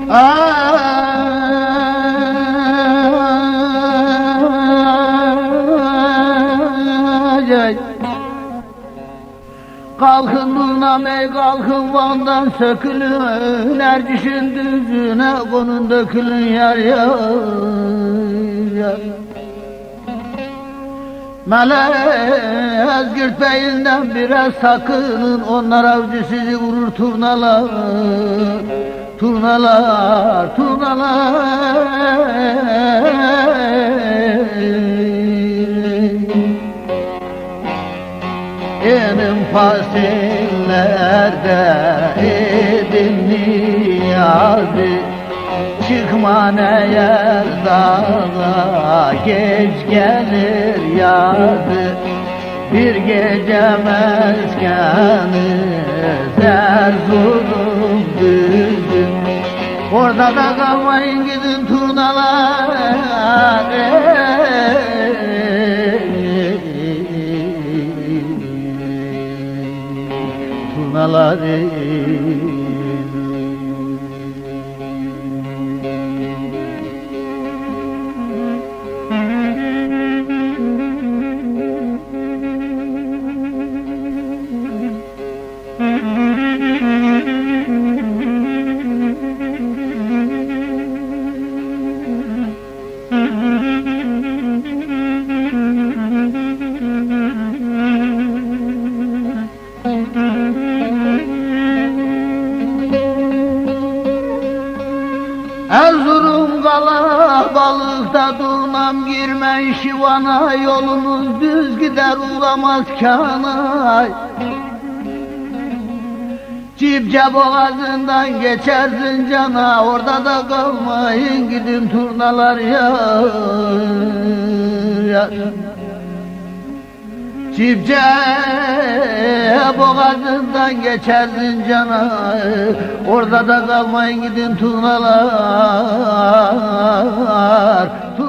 Ay, kalkın Durnam ey kalkın Van'dan sökülün, Erciş'in düzüne konun dökülün yar yar yar. Malazgirt beyinden biraz sakının, onlar avcı sizi vurur turnalar, turnalar, turnalar. Benim fasillerde edin niyazi, çıkma ne yer dağa, geç gelir yazı. Bir gece meskeni Erzurum düzüm, orada da kalmayın gidin turnalar. Turnaları Erzurum kalabalıkta Durnam girme şivana, yolunuz düz gider uğramaz kanay. Cipce boğazından geçersin cana, orada da kalmayın gidin turnalar yar yar. Cipce boğazından geçerdin cana, orada da kalmayın gidin turnalar, turnalar.